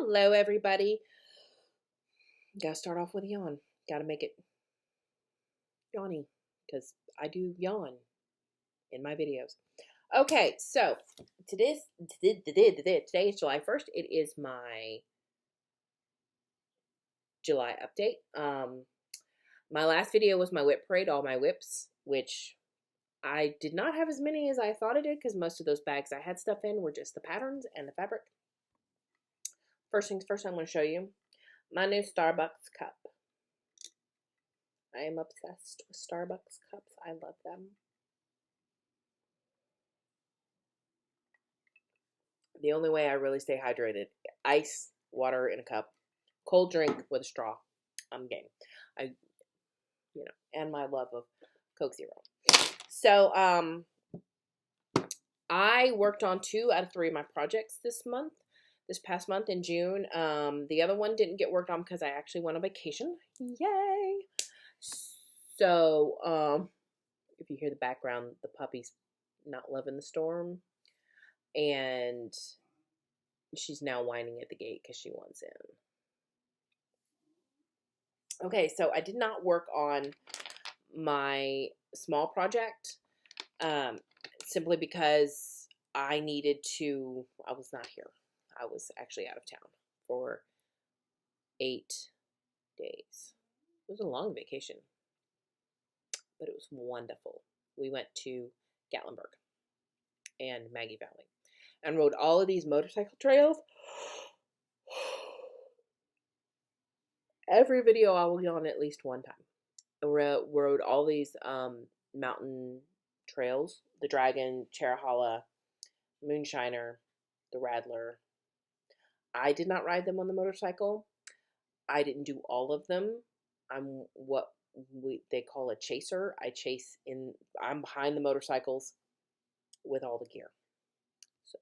Hello, everybody. Gotta start off with a yawn. Gotta make it yawny because I do yawn in my videos. Okay, so today is July 1st. It is my July update. My last video was my whip parade, all my whips, which I did not have as many as I thought I did because most of those bags I had stuff in were just the patterns and the fabric. First things first, I'm going to show you my new Starbucks cup. I am obsessed with Starbucks cups. I love them. The only way I really stay hydrated, ice, water in a cup, cold drink with a straw. I'm game. And my love of Coke Zero. So, I worked on 2 out of 3 of my projects this past month in June. The other one didn't get worked on because I actually went on vacation. Yay! So, if you hear the background, the puppy's not loving the storm. And she's now whining at the gate because she wants in. Okay, so I did not work on my small project simply because I was not here. I was actually out of town for 8 days. It was a long vacation, but it was wonderful. We went to Gatlinburg and Maggie Valley and rode all of these motorcycle trails. Every video I will be on at least one time. I rode all these mountain trails: the Dragon, Cherahalla, Moonshiner, the Rattler. I did not ride them on the motorcycle. I didn't do all of them. I'm what they call a chaser. I'm behind the motorcycles with all the gear. So,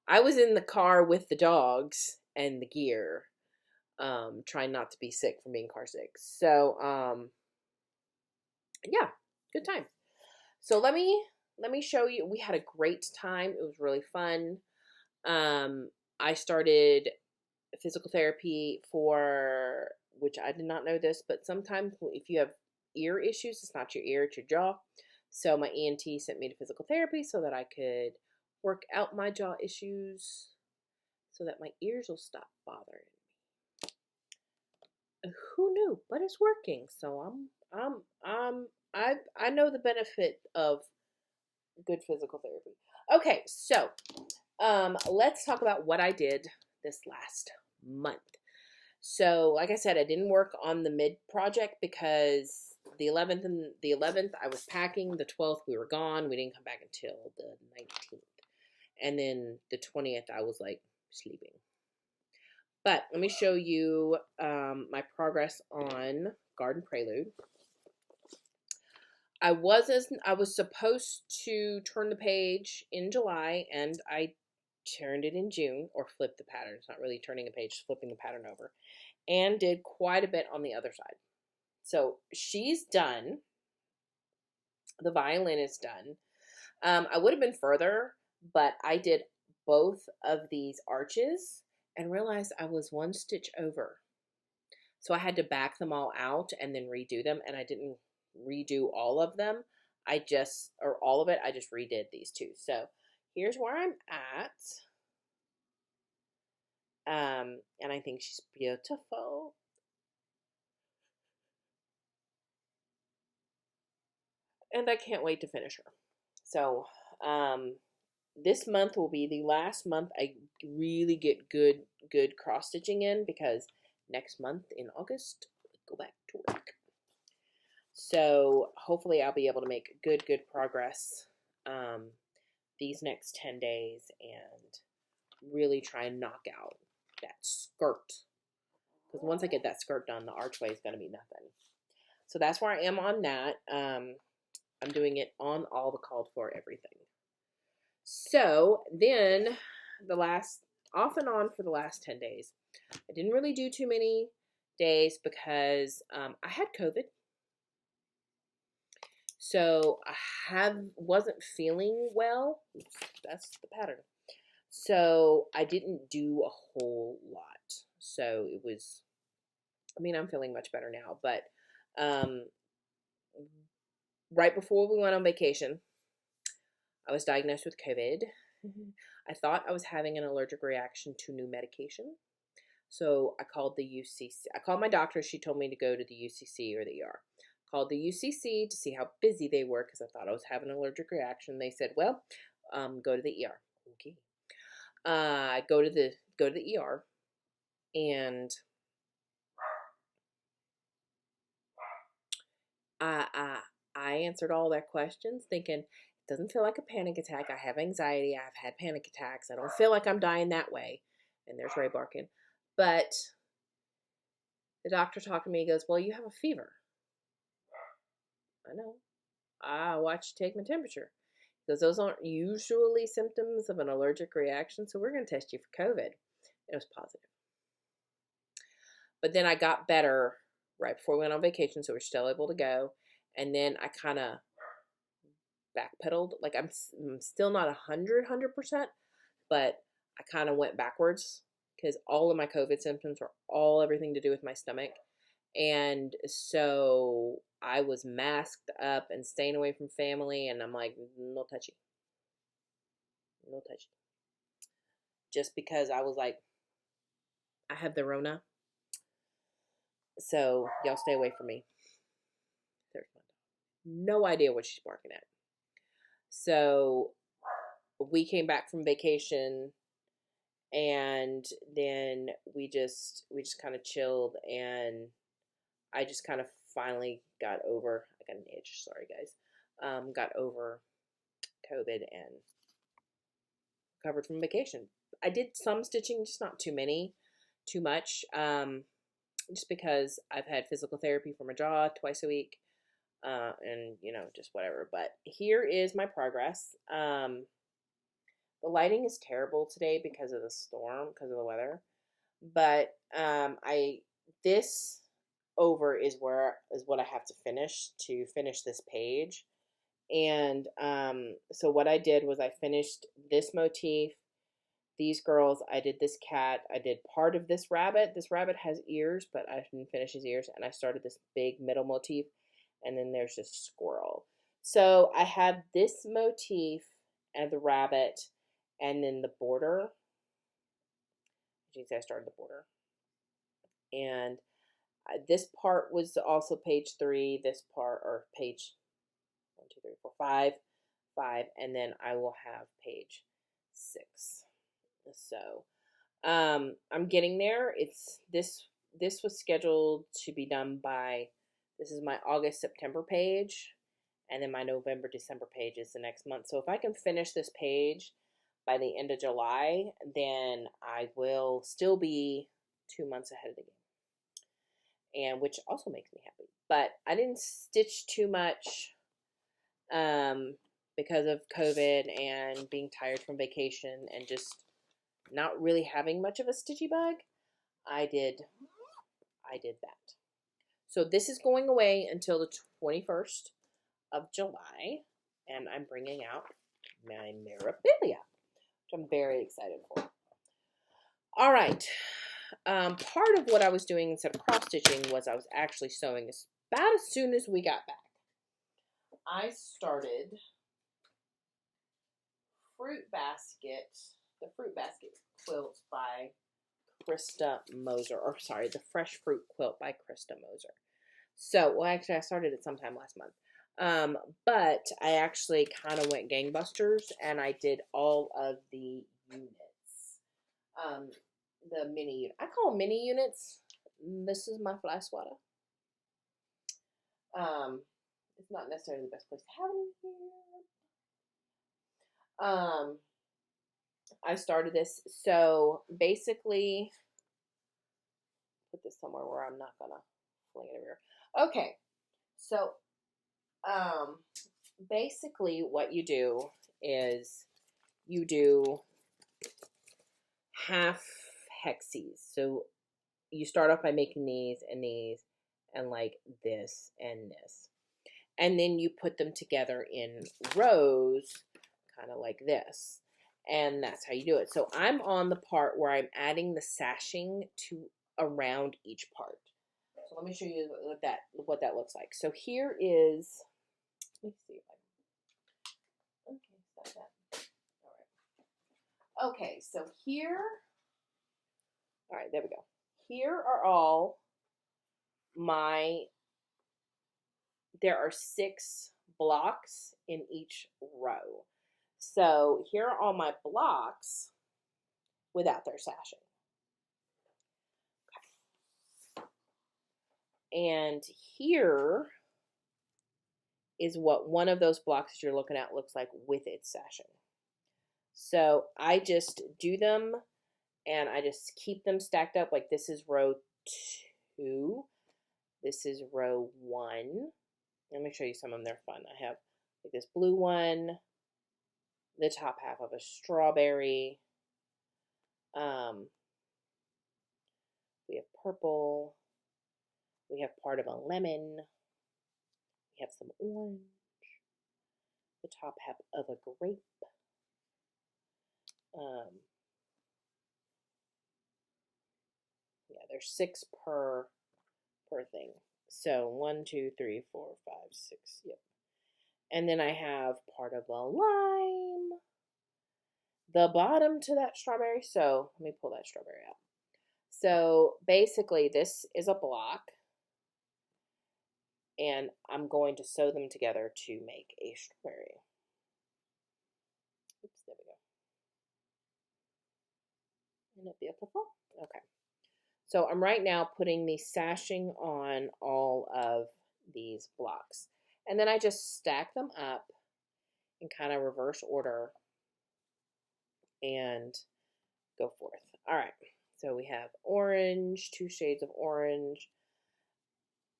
I was in the car with the dogs and the gear, trying not to be sick from being car sick. So, yeah, good time. So let me show you. We had a great time. It was really fun. I started physical therapy for, which I did not know this, but sometimes if you have ear issues, it's not your ear, it's your jaw. So my ENT sent me to physical therapy so that I could work out my jaw issues so that my ears will stop bothering me. Who knew? But it's working. So I know the benefit of good physical therapy. Okay, so let's talk about what I did this last month. So, like I said, I didn't work on the mid project because the 11th I was packing. The 12th we were gone. We didn't come back until the 19th. And then the 20th I was like sleeping. But let me show you my progress on Garden Prelude. I was supposed to turn the page in July, and I turned it in June, or flipped the pattern. It's not really turning a page, flipping the pattern over, and did quite a bit on the other side. So she's done. The violin is done. I would have been further, but I did both of these arches and realized I was 1 stitch over. So I had to back them all out and then redo them, and I didn't redo all of them. All of it, I just redid these 2. So here's where I'm at. And I think she's beautiful. And I can't wait to finish her. So, this month will be the last month I really get good cross stitching in, because next month in August, I go back to work. So hopefully I'll be able to make good progress these next 10 days and really try and knock out that skirt. Because once I get that skirt done, the archway is going to be nothing. So that's where I am on that. I'm doing it on all the called for everything. So then off and on for the last 10 days. I didn't really do too many days because I had COVID. So I wasn't feeling well. That's the pattern. So I didn't do a whole lot. So it was, I mean, I'm feeling much better now, but um, right before we went on vacation, I was diagnosed with COVID. I thought I was having an allergic reaction to new medication. So I called the UCC. I called my doctor. She told me to go to the UCC or the ER. Called the UCC to see how busy they were because I thought I was having an allergic reaction. They said, "Well, go to the ER." Okay. Go to the ER, and I I I answered all their questions, thinking it doesn't feel like a panic attack. I have anxiety. I've had panic attacks. I don't feel like I'm dying that way. And there's Ray barking, but the doctor talked to me. He goes, "Well, you have a fever." I know. I watched you take my temperature. He goes, "Those aren't usually symptoms of an allergic reaction, so we're going to test you for COVID." It was positive. But then I got better right before we went on vacation, so we're still able to go. And then I kind of backpedaled. Like I'm still not 100%, but I kind of went backwards because all of my COVID symptoms were all everything to do with my stomach. And so I was masked up and staying away from family, and I'm like, no touchy. No touchy. Just because I was like, I have the Rona, so y'all stay away from me. There's no idea what she's barking at. So we came back from vacation, and then we just kind of chilled, and I just kind of finally got over. I got an itch. Sorry, guys. Got over COVID and recovered from vacation. I did some stitching, just not too much. Just because I've had physical therapy for my jaw twice a week, and just whatever. But here is my progress. The lighting is terrible today because of the storm, because of the weather. But I this over is what I have to finish this page. And so what I did was I finished this motif, these girls, I did this cat, I did part of this rabbit. This rabbit has ears, but I didn't finish his ears, and I started this big middle motif, and then there's this squirrel. So I had this motif and the rabbit, and then the border. I started the border. And this part was also page 3, this part, or page 1, 2, 3, 4, 5, and then I will have page 6. So I'm getting there. This was scheduled to be done by, this is my August September page, and then my November December page is the next month. So if I can finish this page by the end of July, then I will still be 2 months ahead of the game, and which also makes me happy. But I didn't stitch too much because of COVID and being tired from vacation and just not really having much of a stitchy bug. I did that. So this is going away until the 21st of July, and I'm bringing out my Mirabilia, which I'm very excited for. All right. Part of what I was doing instead of cross stitching was I was actually sewing about as soon as we got back. I started the fruit basket quilts by Krista Moser, or sorry, the fresh fruit quilt by Krista Moser. So, well, actually, I started it sometime last month. But I actually kind of went gangbusters, and I did all of the units. The mini unit. I call them mini units. This is my fly swatter. It's not necessarily the best place to have it in here. I started this, so basically, put this somewhere where I'm not gonna fling it everywhere. Okay, so basically what you do is you do half hexes. So you start off by making these and like this and this. And then you put them together in rows, kind of like this. And that's how you do it. So I'm on the part where I'm adding the sashing to around each part. So let me show you what that looks like. So here is, let me see if I can, okay, stop that. All right. Okay, so here, all right, there we go. Here are all there are 6 blocks in each row. So here are all my blocks without their sashing. And here is what one of those blocks that you're looking at looks like with its sashing. So I just do them and I just keep them stacked up. Like this is row 2. This is row 1. Let me show you some of them. They're fun. I have like this blue one, the top half of a strawberry. We have purple. We have part of a lemon. We have some orange. The top half of a grape. Yeah, there's 6 per thing. So 1, 2, 3, 4, 5, 6. Yep. And then I have part of a lime. The bottom to that strawberry. So let me pull that strawberry out. So basically, this is a block, and I'm going to sew them together to make a strawberry. Oops, there we go. Isn't it beautiful? Okay. So I'm right now putting the sashing on all of these blocks. And then I just stack them up in kind of reverse order and go forth. All right. So we have orange, 2 shades of orange,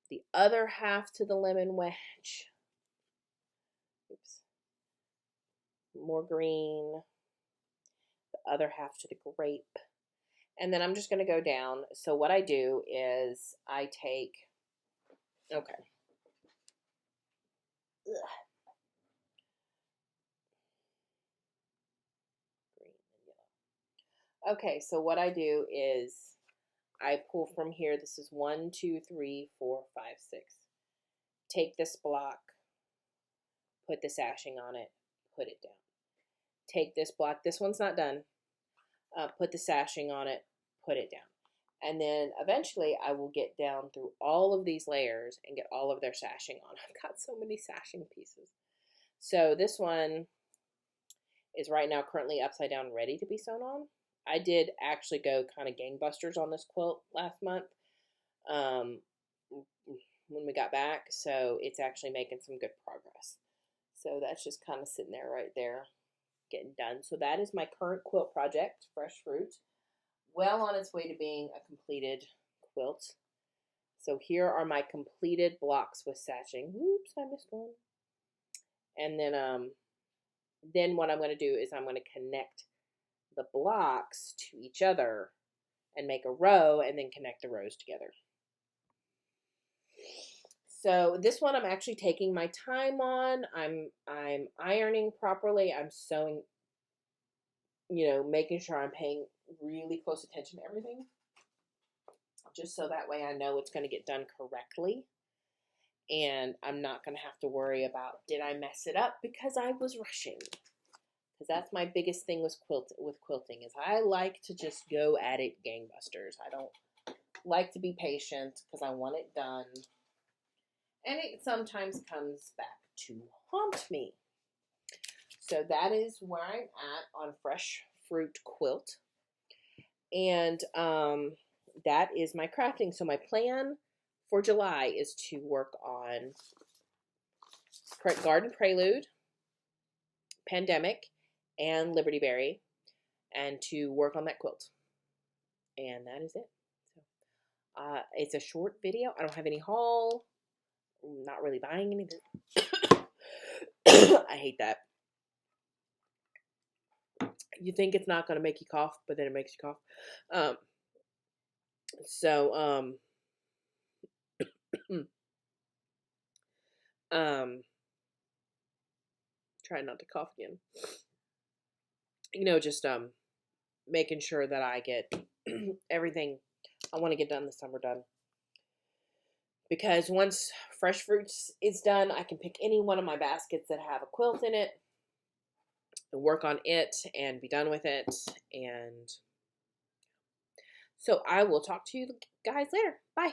the other half to the lemon wedge. Oops. More green, the other half to the grape. And then I'm just going to go down. So what I do is I take, okay. Ugh. Green and yellow. Okay, so what I do is I pull from here. This is 1, 2, 3, 4, 5, 6. Take this block, put the sashing on it, put it down. Take this block. This one's not done. Put the sashing on it, put it down. And then eventually I will get down through all of these layers and get all of their sashing on. I've got so many sashing pieces. So this one is right now currently upside down, ready to be sewn on. I did actually go kind of gangbusters on this quilt last month when we got back. So it's actually making some good progress. So that's just kind of sitting there right there, getting done. So that is my current quilt project, Fresh Fruit. Well on its way to being a completed quilt. So here are my completed blocks with sashing. Oops, I missed one. And then what I'm going to do is I'm going to connect the blocks to each other and make a row and then connect the rows together. So this one I'm actually taking my time on. I'm ironing properly. I'm sewing, making sure I'm paying really close attention to everything. Just so that way I know it's going to get done correctly. And I'm not going to have to worry about, did I mess it up because I was rushing? Because that's my biggest thing with quilting is I like to just go at it gangbusters. I don't like to be patient because I want it done. And it sometimes comes back to haunt me. So that is where I'm at on Fresh Fruit Quilt. And that is my crafting. So my plan for July is to work on Garden Prelude, Pandemic, and Liberty Berry, and to work on that quilt. And that is it. So it's a short video. I don't have any haul. I'm not really buying anything. I hate that. You think it's not going to make you cough, but then it makes you cough. Try not to cough again. just making sure that I get everything I want to get done this summer done. Because once fresh fruits is done, I can pick any one of my baskets that have a quilt in it and work on it and be done with it. And so I will talk to you guys later. Bye.